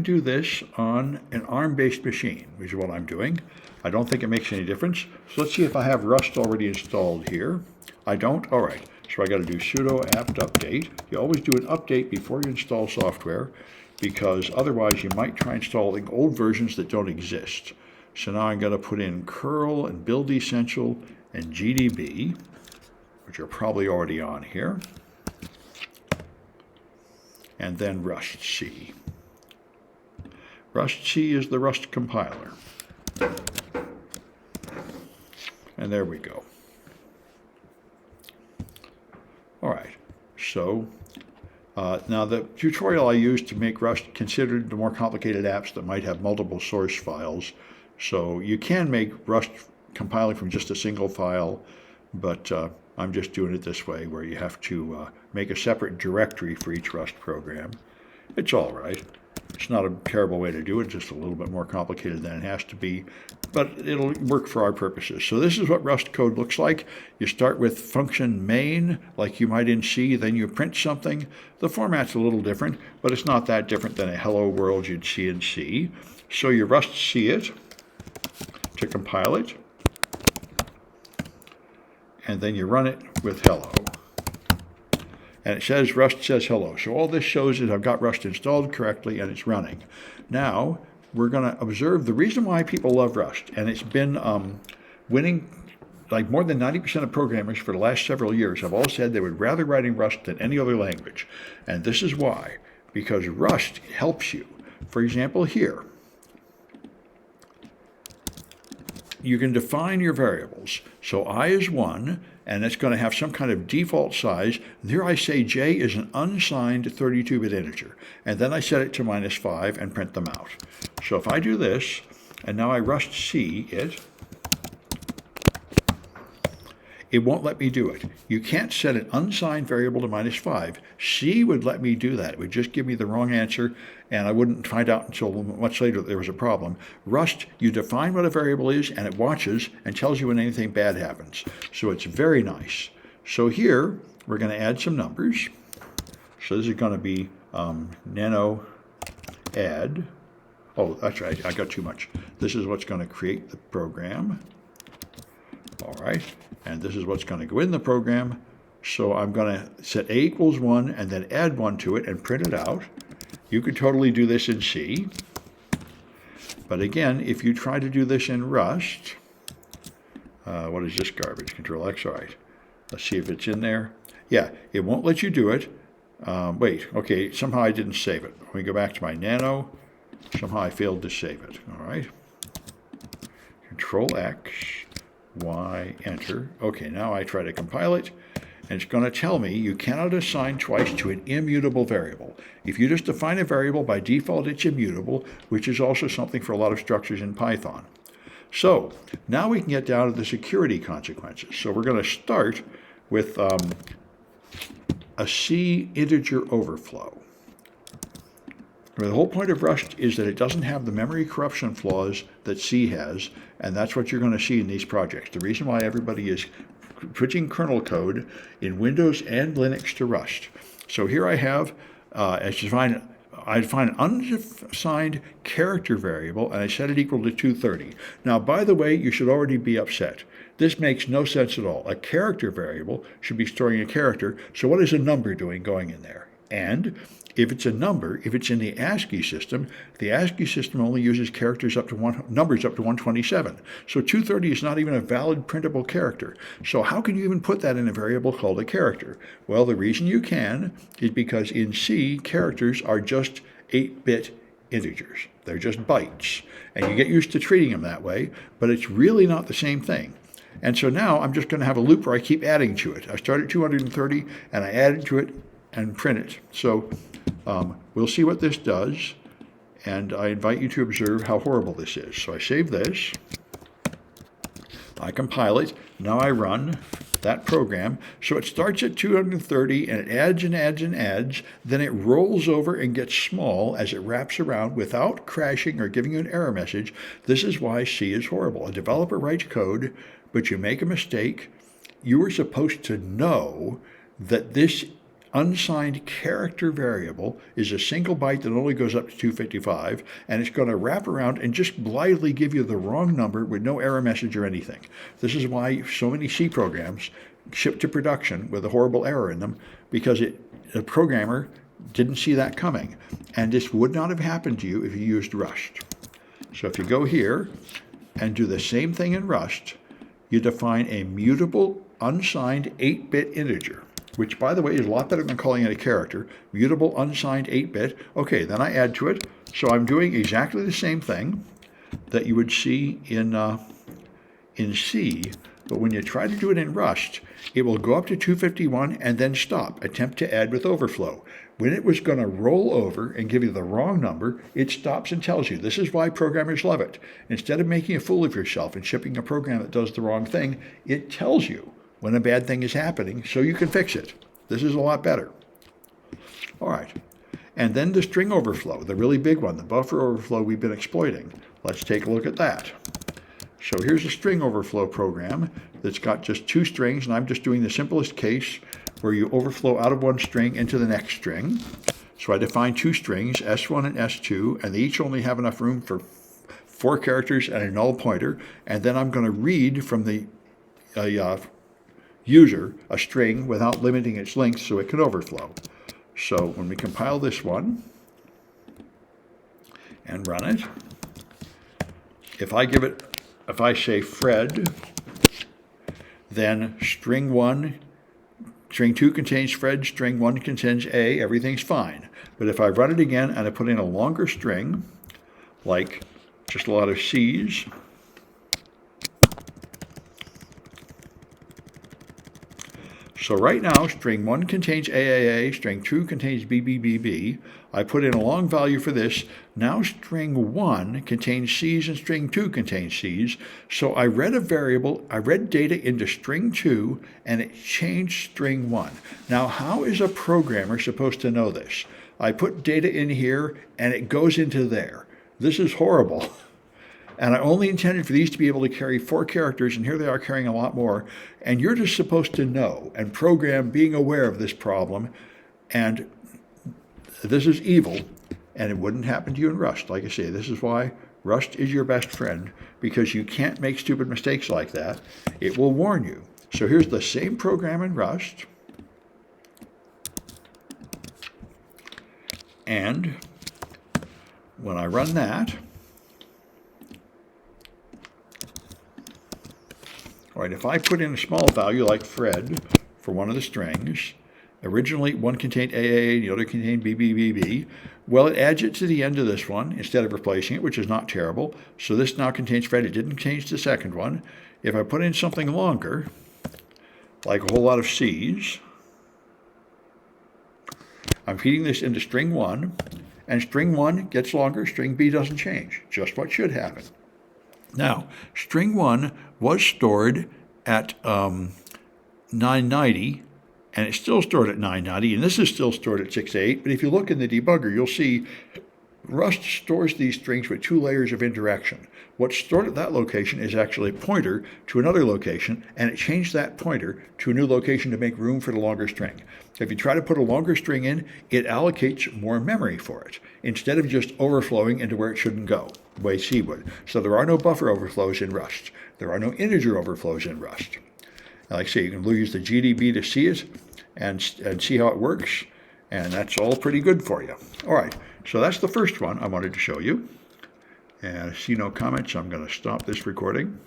do this on an ARM-based machine, which is what I'm doing. I don't think it makes any difference. So let's see if I have Rust already installed here. I don't? All right. So I got to do sudo apt update. You always do an update before you install software, because otherwise you might try installing old versions that don't exist. So now I'm going to put in curl and build essential and GDB, which are probably already on here, and then Rust C. Rust C is the Rust compiler. And there we go. All right, so now the tutorial I used to make Rust considered the more complicated apps that might have multiple source files. So you can make Rust compiling from just a single file, but I'm just doing it this way, where you have to make a separate directory for each Rust program. It's all right. It's not a terrible way to do it, just a little bit more complicated than it has to be, but it'll work for our purposes. So this is what Rust code looks like. You start with function main, like you might in C, then you print something. The format's a little different, but it's not that different than a hello world you'd see in C. So you Rust C it to compile it, and then you run it with hello. And it says Rust says hello. So all this shows is I've got Rust installed correctly and it's running. Now we're going to observe the reason why people love Rust, and it's been winning. Like more than 90% of programmers for the last several years have all said they would rather write in Rust than any other language. And this is why. Because Rust helps you. For example, here, you can define your variables. So I is 1, and it's going to have some kind of default size. There I say j is an unsigned 32-bit integer. And then I set it to -5 and print them out. So if I do this, and now I Rust C it, it won't let me do it. You can't set an unsigned variable to -5. C would let me do that. It would just give me the wrong answer, and I wouldn't find out until much later that there was a problem. Rust, you define what a variable is, and it watches and tells you when anything bad happens. So it's very nice. So here, we're going to add some numbers. So this is going to be nano add. Oh, that's right, I got too much. This is what's going to create the program. All right, and this is what's going to go in the program. So I'm going to set a equals 1 and then add 1 to it and print it out. You could totally do this in C. But again, if you try to do this in Rust, what is this garbage? Control X, all right. Let's see if it's in there. Yeah, it won't let you do it. Wait, okay, somehow I didn't save it. Let me go back to my nano. Somehow I failed to save it, all right. Control X. Y, enter. Okay, now I try to compile it, and it's going to tell me you cannot assign twice to an immutable variable. If you just define a variable, by default it's immutable, which is also something for a lot of structures in Python. So now we can get down to the security consequences. So we're going to start with a C integer overflow. The whole point of Rust is that it doesn't have the memory corruption flaws that C has, and that's what you're going to see in these projects. The reason why everybody is switching kernel code in Windows and Linux to Rust. So here I have, I define an undefined character variable, and I set it equal to 230. Now, by the way, you should already be upset. This makes no sense at all. A character variable should be storing a character, so what is a number doing going in there? And if it's a number, if it's in the ASCII system only uses characters numbers up to 127. So 230 is not even a valid printable character. So how can you even put that in a variable called a character? Well, the reason you can is because in C, characters are just 8-bit integers. They're just bytes. And you get used to treating them that way, but it's really not the same thing. And so now I'm just going to have a loop where I keep adding to it. I start at 230, and I add to it and print it. So we'll see what this does, and I invite you to observe how horrible this is. So I save this, I compile it, now I run that program. So it starts at 230 and it adds and adds and adds, then it rolls over and gets small as it wraps around without crashing or giving you an error message. This is why C is horrible. A developer writes code, but you make a mistake. You were supposed to know that this unsigned character variable is a single byte that only goes up to 255, and it's going to wrap around and just blithely give you the wrong number with no error message or anything. This is why so many C programs ship to production with a horrible error in them, because the programmer didn't see that coming. And this would not have happened to you if you used Rust. So if you go here and do the same thing in Rust, you define a mutable unsigned 8-bit integer, which, by the way, is a lot better than calling it a character. Mutable unsigned 8-bit. Okay, then I add to it. So I'm doing exactly the same thing that you would see in C, but when you try to do it in Rust, it will go up to 251 and then stop. Attempt to add with overflow. When it was going to roll over and give you the wrong number, it stops and tells you. This is why programmers love it. Instead of making a fool of yourself and shipping a program that does the wrong thing, it tells you when a bad thing is happening so you can fix it. This is a lot better. All right. And then the string overflow, the really big one, the buffer overflow we've been exploiting. Let's take a look at that. So here's a string overflow program that's got just 2 strings, and I'm just doing the simplest case where you overflow out of one string into the next string. So I define 2 strings, S1 and S2, and they each only have enough room for 4 characters and a null pointer. And then I'm going to read from the user a string without limiting its length so it can overflow. So when we compile this one and run it, if I say Fred, then string 2 contains Fred, string 1 contains A, everything's fine. But if I run it again and I put in a longer string, like just a lot of C's, so right now, string 1 contains AAA, string 2 contains BBBB. I put in a long value for this. Now string 1 contains C's and string 2 contains C's. So I read a variable, I read data into string 2, and it changed string 1. Now, how is a programmer supposed to know this? I put data in here, and it goes into there. This is horrible. And I only intended for these to be able to carry 4 characters, and here they are carrying a lot more. And you're just supposed to know and program being aware of this problem. And this is evil, and it wouldn't happen to you in Rust. Like I say, this is why Rust is your best friend, because you can't make stupid mistakes like that. It will warn you. So here's the same program in Rust. And when I run that, all right, if I put in a small value like Fred for one of the strings, originally one contained AAA and the other contained BBBB, well, it adds it to the end of this one instead of replacing it, which is not terrible. So this now contains Fred. It didn't change the second one. If I put in something longer, like a whole lot of C's, I'm feeding this into string 1, and string 1 gets longer, string B doesn't change. Just what should happen. Now, string 1 was stored at 990, and it's still stored at 990, and this is still stored at 608. But if you look in the debugger, you'll see Rust stores these strings with 2 layers of indirection. What's stored at that location is actually a pointer to another location, and it changed that pointer to a new location to make room for the longer string. If you try to put a longer string in, it allocates more memory for it, instead of just overflowing into where it shouldn't go, the way C would. So there are no buffer overflows in Rust. There are no integer overflows in Rust. Like I say, you can use the GDB to see it and see how it works, and that's all pretty good for you. All right, so that's the first one I wanted to show you. And I see no comments, so I'm going to stop this recording.